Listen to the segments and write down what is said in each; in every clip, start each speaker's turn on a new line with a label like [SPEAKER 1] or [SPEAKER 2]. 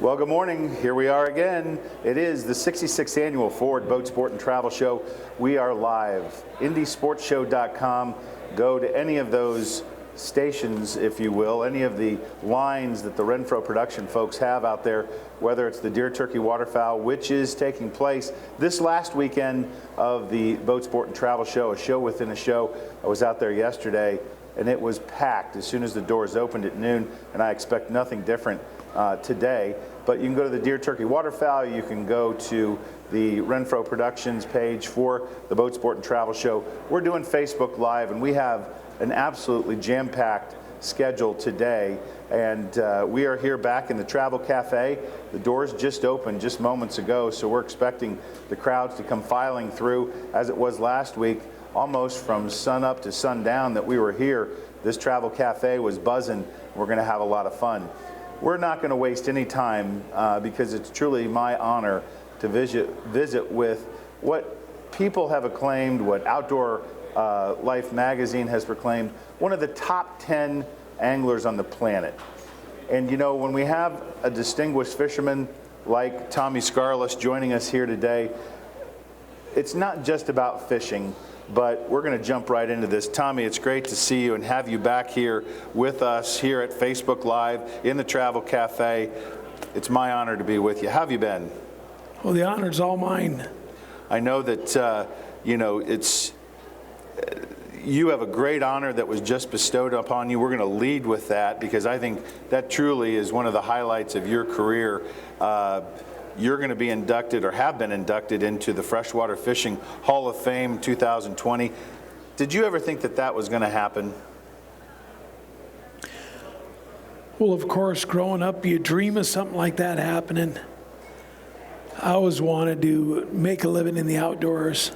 [SPEAKER 1] Well, good morning. Here we are again. It is the 66th annual Ford Boat Sport and Travel Show. We are live. IndySportsShow.com. Go to any of those stations, if you will, any of the lines that the Renfro production folks have out there, whether it's the Deer Turkey Waterfowl, which is taking place this last weekend of the Boat Sport and Travel Show, a show within a show. I was out there yesterday, and it was packed as soon as the doors opened at noon, and I expect nothing different today. But you can go to the Deer Turkey Waterfowl, you can go to the Renfro Productions page for the Boat Sport and Travel Show. We're doing Facebook Live, and we have an absolutely jam-packed schedule today. And we are here back in the Travel Cafe. The doors just opened just moments ago, so we're expecting the crowds to come filing through as it was last week, almost from sun up to sundown that we were here. This Travel Cafe was buzzing. We're going to have a lot of fun. We're not going to waste any time because it's truly my honor to visit with what people have acclaimed, what Outdoor Life magazine has proclaimed, one of the top 10 anglers on the planet. And you know, when we have a distinguished fisherman like Tommy Skarlis joining us here today, it's not just about fishing, but we're going to jump right into this. Tommy, it's great to see you and have you back here with us here at Facebook Live in the Travel Cafe. It's my honor to be with you. How have you been?
[SPEAKER 2] Well, the honor's all mine.
[SPEAKER 1] I know that, you know, you have a great honor that was just bestowed upon you. We're going to lead with that because I think that truly is one of the highlights of your career. You're going to be inducted, or have been inducted, into the Freshwater Fishing Hall of Fame 2020. Did you ever think that that was going to happen?
[SPEAKER 2] Well, of course, growing up, you dream of something like that happening. I always wanted to make a living in the outdoors.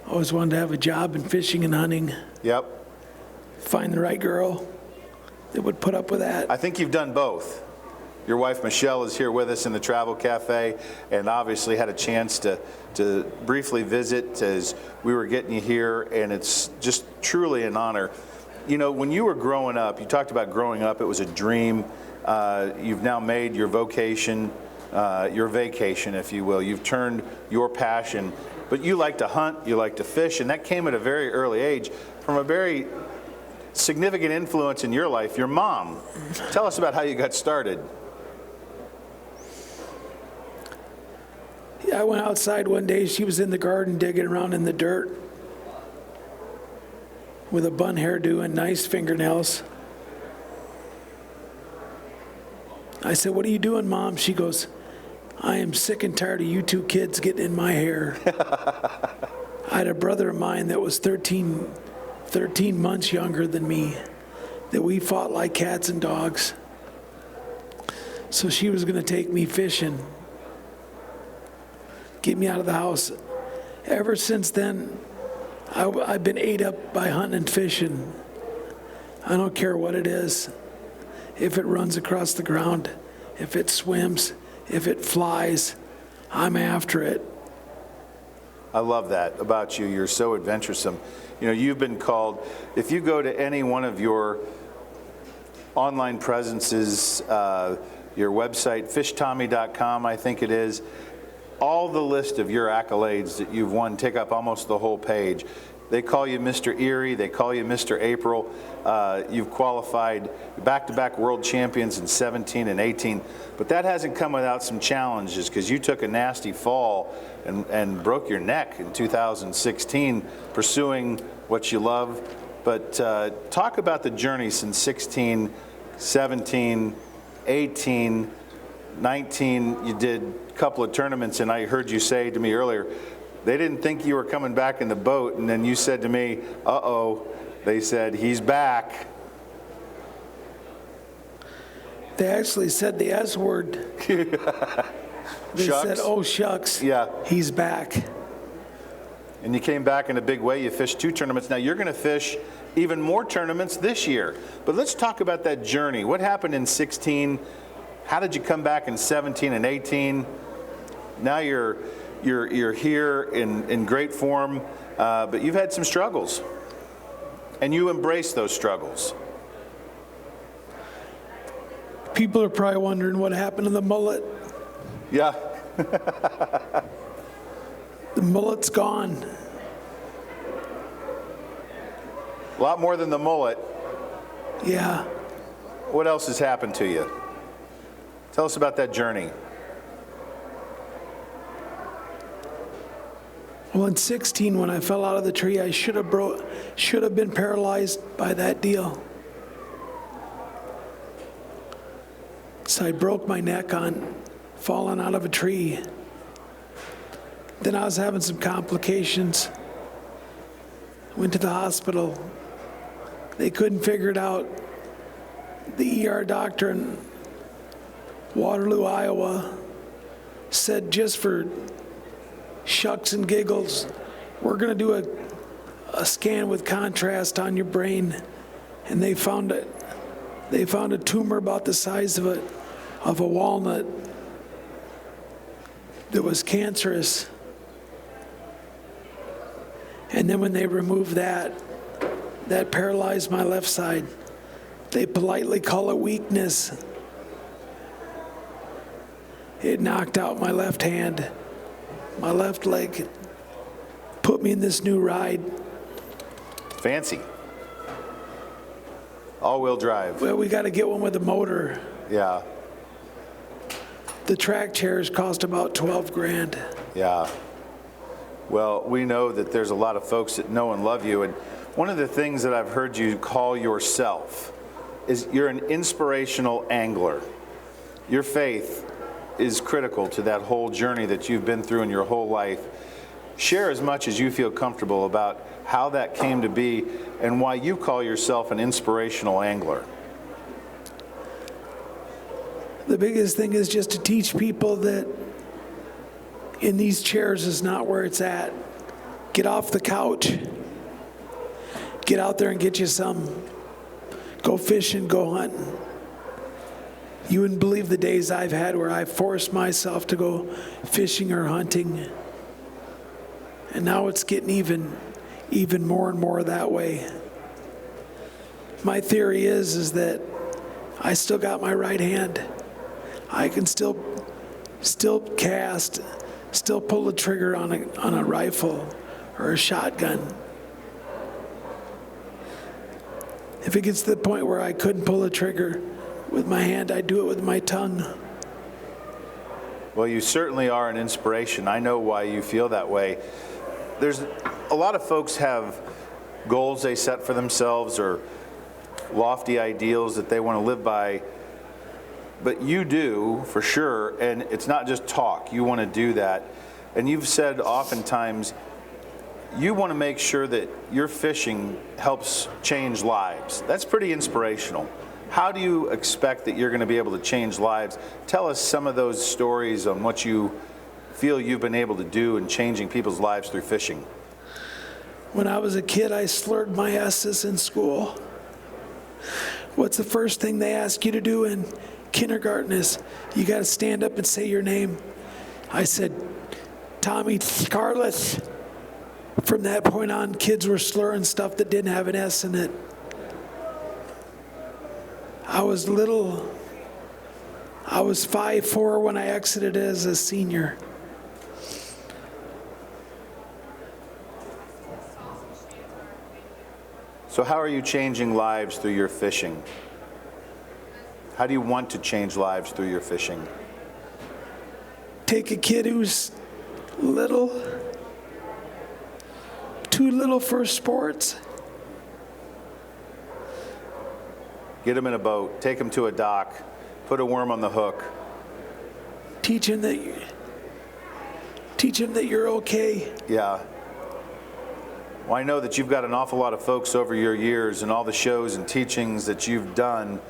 [SPEAKER 2] I always wanted to have a job in fishing and hunting.
[SPEAKER 1] Yep.
[SPEAKER 2] Find the right girl that would put up with that.
[SPEAKER 1] I think you've done both. Your wife, Michelle, is here with us in the Travel Cafe, and obviously had a chance to briefly visit as we were getting you here, and it's just truly an honor. You know, when you were growing up, you talked about growing up, it was a dream. You've now made your vocation, your vacation, if you will. You've turned your passion, but you like to hunt, you like to fish, and that came at a very early age from a very significant influence in your life, your mom. Tell us about how you got started.
[SPEAKER 2] I went outside one day. She was in the garden digging around in the dirt with a bun hairdo and nice fingernails. I said, "What are you doing, Mom?" She goes, "I am sick and tired of you two kids getting in my hair." I had a brother of mine that was 13 months younger than me, that we fought like cats and dogs. So she was going to take me fishing, get me out of the house. Ever since then, I've been ate up by hunting and fishing. I don't care what it is. If it runs across the ground, if it swims, if it flies, I'm after it.
[SPEAKER 1] I love that about you. You're so adventuresome. You know, you've been called, if you go to any one of your online presences, your website, fishtommy.com, I think it is, all the list of your accolades that you've won take up almost the whole page. They call you Mr. Erie, they call you Mr. April. You've qualified back-to-back world champions in 17 and 18, but that hasn't come without some challenges because you took a nasty fall and broke your neck in 2016 pursuing what you love. But talk about the journey since 16, 17, 18, 19, you did a couple of tournaments, and I heard you say to me earlier, they didn't think you were coming back in the boat, and then you said to me, uh-oh, they said, he's back.
[SPEAKER 2] They actually said the S word. They
[SPEAKER 1] Shucks.
[SPEAKER 2] said, "Oh, shucks,
[SPEAKER 1] yeah,
[SPEAKER 2] he's back."
[SPEAKER 1] And you came back in a big way. You fished 2 tournaments. Now you're going to fish even more tournaments this year. But let's talk about that journey. What happened in 16? How did you come back in 17 and 18? Now you're here in great form, but you've had some struggles, and you embrace those struggles.
[SPEAKER 2] People are probably wondering what happened to the mullet.
[SPEAKER 1] Yeah.
[SPEAKER 2] The mullet's gone.
[SPEAKER 1] A lot more than the mullet.
[SPEAKER 2] Yeah.
[SPEAKER 1] What else has happened to you? Tell us about that journey.
[SPEAKER 2] Well, in 16, when I fell out of the tree, I should have been paralyzed by that deal. So I broke my neck on falling out of a tree. Then I was having some complications. Went to the hospital. They couldn't figure it out. The ER doctor in Waterloo, Iowa, said just for shucks and giggles, we're going to do a scan with contrast on your brain. And they found a tumor about the size of a walnut that was cancerous. And then when they removed that paralyzed my left side. They politely call it weakness. It knocked out my left hand, my left leg, put me in this new ride.
[SPEAKER 1] Fancy. All-wheel drive.
[SPEAKER 2] Well, we got to get one with a motor.
[SPEAKER 1] Yeah.
[SPEAKER 2] The track chairs cost about 12 grand.
[SPEAKER 1] Yeah. Well, we know that there's a lot of folks that know and love you, and one of the things that I've heard you call yourself is you're an inspirational angler. Your faith is critical to that whole journey that you've been through in your whole life. Share as much as you feel comfortable about how that came to be and why you call yourself an inspirational angler.
[SPEAKER 2] The biggest thing is just to teach people that in these chairs is not where it's at. Get off the couch. Get out there and get you some. Go fishing, go hunting. You wouldn't believe the days I've had where I forced myself to go fishing or hunting. And now it's getting even more and more that way. My theory is that I still got my right hand. I can still cast, still pull the trigger on a rifle or a shotgun. If it gets to the point where I couldn't pull the trigger with my hand, I'd do it with my tongue.
[SPEAKER 1] Well, you certainly are an inspiration. I know why you feel that way. There's a lot of folks have goals they set for themselves or lofty ideals that they want to live by, but you do for sure, and it's not just talk. You want to do that, and you've said oftentimes you want to make sure that your fishing helps change lives. That's pretty inspirational. How do you expect that you're going to be able to change lives? Tell us some of those stories on what you feel you've been able to do in changing people's lives through fishing.
[SPEAKER 2] When I was a kid, I slurred my S's in school. What's the first thing they ask you to do in kindergarten is you got to stand up and say your name. I said, Tommy Skarlis. From that point on, kids were slurring stuff that didn't have an S in it. I was little. I was 5'4" when I exited as a senior.
[SPEAKER 1] So how are you changing lives through your fishing? How do you want to change lives through your fishing?
[SPEAKER 2] Take a kid who's little, too little for sports.
[SPEAKER 1] Get him in a boat, take him to a dock, put a worm on the hook.
[SPEAKER 2] Teach him that you're okay.
[SPEAKER 1] Yeah. Well, I know that you've got an awful lot of folks over your years and all the shows and teachings that you've done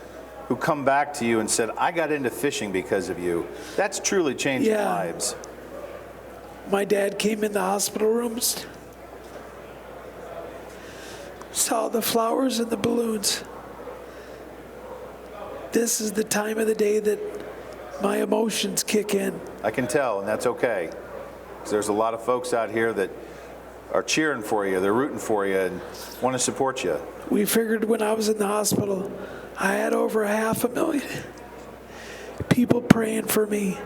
[SPEAKER 1] who come back to you and said, I got into fishing because of you. That's truly changing lives.
[SPEAKER 2] My dad came in the hospital rooms, saw the flowers and the balloons. This is the time of the day that my emotions kick in.
[SPEAKER 1] I can tell, and that's okay. 'Cause there's a lot of folks out here that are cheering for you, they're rooting for you, and want to support you.
[SPEAKER 2] We figured when I was in the hospital, I had over $500,000. people praying for me.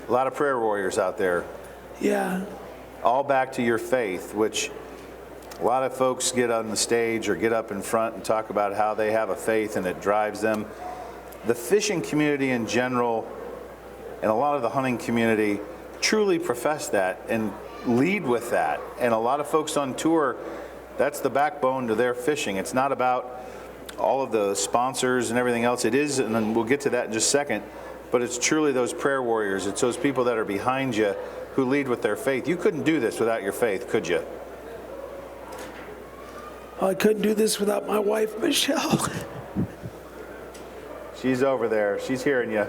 [SPEAKER 1] A lot of prayer warriors out there.
[SPEAKER 2] Yeah.
[SPEAKER 1] All back to your faith, which a lot of folks get on the stage or get up in front and talk about how they have a faith and it drives them. The fishing community in general and a lot of the hunting community truly profess that and lead with that. And a lot of folks on tour, that's the backbone to their fishing. It's not about all of the sponsors and everything else. It is, and then we'll get to that in just a second, but it's truly those prayer warriors. It's those people that are behind you who lead with their faith. You couldn't do this without your faith, could you?
[SPEAKER 2] I couldn't do this without my wife, Michelle.
[SPEAKER 1] She's over there. She's hearing you.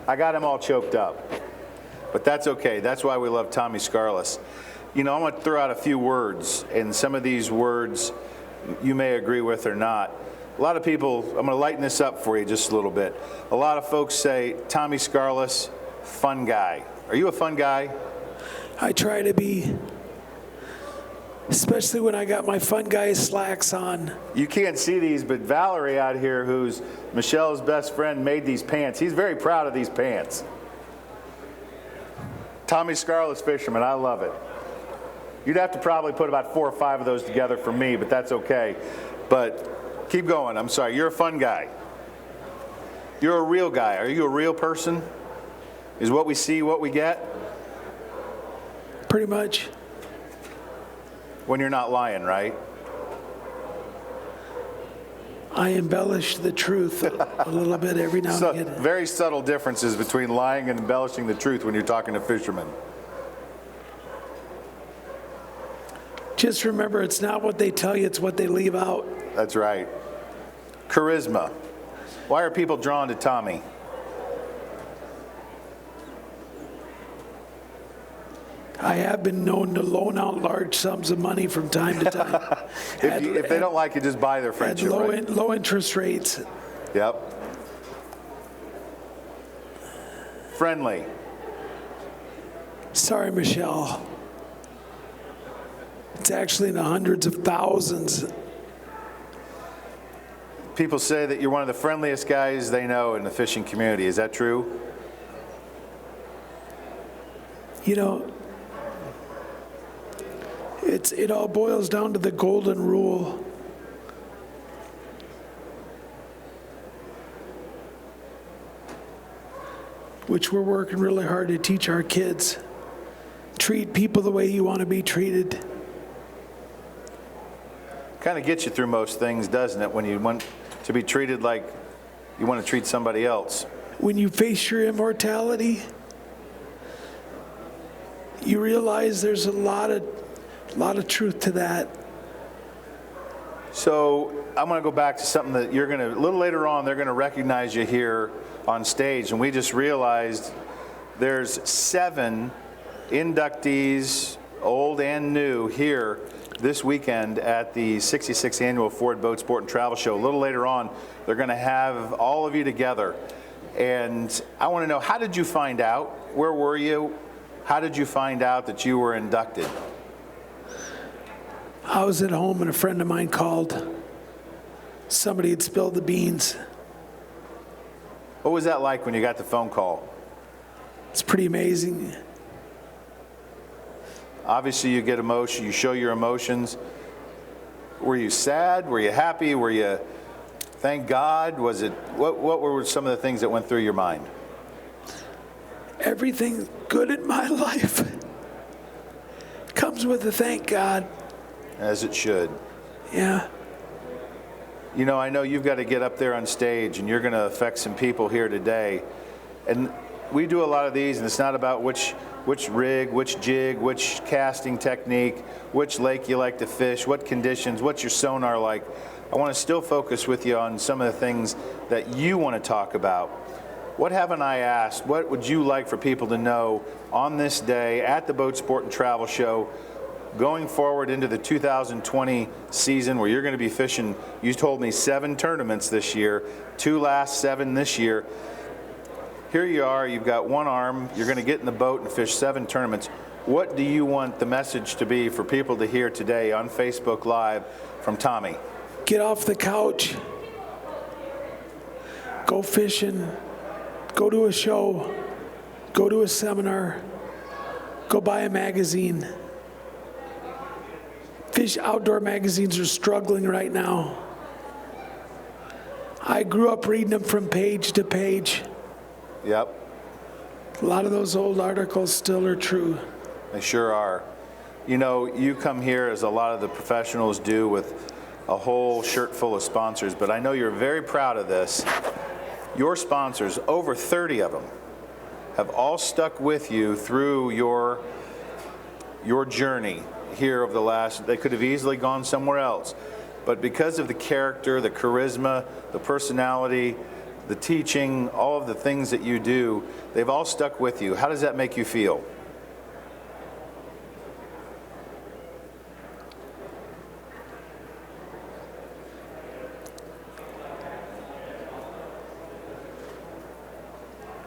[SPEAKER 1] I got him all choked up. But that's okay. That's why we love Tommy Skarlis. You know, I'm going to throw out a few words, and some of these words you may agree with or not. A lot of people, I'm going to lighten this up for you just a little bit. A lot of folks say, Tommy Skarlis, fun guy. Are you a fun guy?
[SPEAKER 2] I try to be, especially when I got my fun guy slacks on.
[SPEAKER 1] You can't see these, but Valerie out here, who's Michelle's best friend, made these pants. He's very proud of these pants. Tommy Skarlis fisherman, I love it. You'd have to probably put about 4 or 5 of those together for me, but that's okay. But keep going. I'm sorry. You're a fun guy. You're a real guy. Are you a real person? Is what we see what we get?
[SPEAKER 2] Pretty much.
[SPEAKER 1] When you're not lying, right?
[SPEAKER 2] I embellish the truth a little bit every now and again.
[SPEAKER 1] Very subtle differences between lying and embellishing the truth when you're talking to fishermen.
[SPEAKER 2] Just remember, it's not what they tell you, it's what they leave out.
[SPEAKER 1] That's right. Charisma. Why are people drawn to Tommy?
[SPEAKER 2] I have been known to loan out large sums of money from time to time.
[SPEAKER 1] If they don't like you, just buy their friendship, right?
[SPEAKER 2] Low interest rates.
[SPEAKER 1] Yep. Friendly.
[SPEAKER 2] Sorry, Michelle. It's actually in the hundreds of thousands.
[SPEAKER 1] People say that you're one of the friendliest guys they know in the fishing community. Is that true?
[SPEAKER 2] You know, it all boils down to the golden rule. Which we're working really hard to teach our kids. Treat people the way you want to be treated.
[SPEAKER 1] Kind of gets you through most things, doesn't it, when you want to be treated like you want to treat somebody else?
[SPEAKER 2] When you face your immortality, you realize there's a lot of truth to that.
[SPEAKER 1] So I'm going to go back to something that you're going to, a little later on, they're going to recognize you here on stage. And we just realized there's 7 inductees, old and new, here this weekend at the 66th Annual Ford Boat Sport and Travel Show. A little later on, they're going to have all of you together. And I want to know, how did you find out? Where were you? How did you find out that you were inducted?
[SPEAKER 2] I was at home and a friend of mine called. Somebody had spilled the beans.
[SPEAKER 1] What was that like when you got the phone call?
[SPEAKER 2] It's pretty amazing.
[SPEAKER 1] Obviously, you get emotion. You show your emotions. Were you sad? Were you happy? Were you, thank God? Was it, what were some of the things that went through your mind?
[SPEAKER 2] Everything good in my life comes with a thank God.
[SPEAKER 1] As it should.
[SPEAKER 2] Yeah.
[SPEAKER 1] You know, I know you've got to get up there on stage, and you're going to affect some people here today. And we do a lot of these, and it's not about which rig, which jig, which casting technique, which lake you like to fish, what conditions, what's your sonar like. I want to still focus with you on some of the things that you want to talk about. What haven't I asked? What would you like for people to know on this day at the Boat Sport and Travel Show, going forward into the 2020 season where you're going to be fishing? You told me 7 tournaments this year, 2 last 7 this year. Here you are, you've got one arm, you're going to get in the boat and fish 7 tournaments. What do you want the message to be for people to hear today on Facebook Live from Tommy?
[SPEAKER 2] Get off the couch. Go fishing. Go to a show. Go to a seminar. Go buy a magazine. Fish outdoor magazines are struggling right now. I grew up reading them from page to page.
[SPEAKER 1] Yep.
[SPEAKER 2] A lot of those old articles still are true.
[SPEAKER 1] They sure are. You know, you come here as a lot of the professionals do with a whole shirt full of sponsors, but I know you're very proud of this. Your sponsors, over 30 of them, have all stuck with you through your journey here over the last, they could have easily gone somewhere else. But because of the character, the charisma, the personality, the teaching, all of the things that you do, they've all stuck with you. How does that make you feel?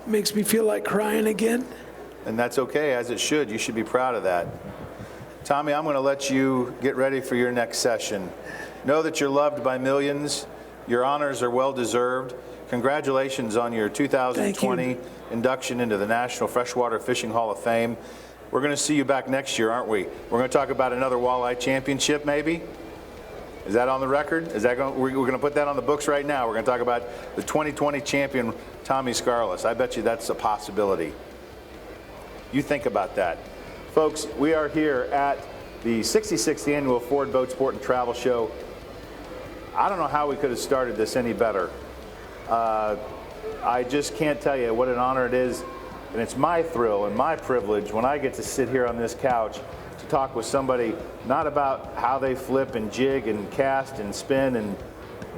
[SPEAKER 2] Makes me feel like crying again.
[SPEAKER 1] And that's okay, as it should. You should be proud of that. Tommy, I'm going to let you get ready for your next session. Know that you're loved by millions. Your honors are well deserved. Congratulations on your 2020 induction into the National Freshwater Fishing Hall of Fame. We're going to see you back next year, aren't we? We're going to talk about another walleye championship, maybe? Is that on the record? Is that we're going to put that on the books right now. We're going to talk about the 2020 champion, Tommy Skarlis. I bet you that's a possibility. You think about that. Folks, we are here at the 66th Annual Ford Boat Sport and Travel Show. I don't know how we could have started this any better. I just can't tell you what an honor it is, and it's my thrill and my privilege when I get to sit here on this couch to talk with somebody not about how they flip and jig and cast and spin and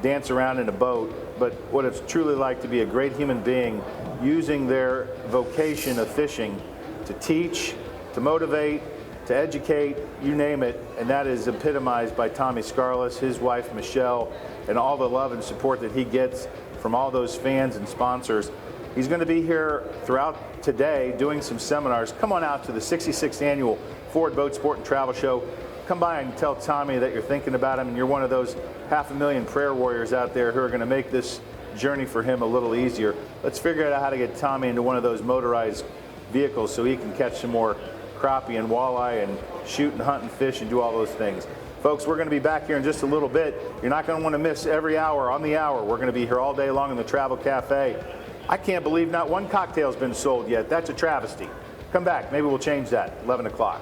[SPEAKER 1] dance around in a boat, but what it's truly like to be a great human being using their vocation of fishing to teach, to motivate, to educate, you name it, and that is epitomized by Tommy Skarlis, his wife Michelle, and all the love and support that he gets from all those fans and sponsors. He's going to be here throughout today doing some seminars. Come on out to the 66th Annual Ford Boat Sport and Travel Show. Come by and tell Tommy that you're thinking about him and you're one of those 500,000 prayer warriors out there who are going to make this journey for him a little easier. Let's figure out how to get Tommy into one of those motorized vehicles so he can catch some more crappie and walleye and shoot and hunt and fish and do all those things. Folks, we're going to be back here in just a little bit. You're not going to want to miss every hour on the hour. We're going to be here all day long in the Travel Cafe. I can't believe not one cocktail's been sold yet. That's a travesty. Come back. Maybe we'll change that. 11 o'clock.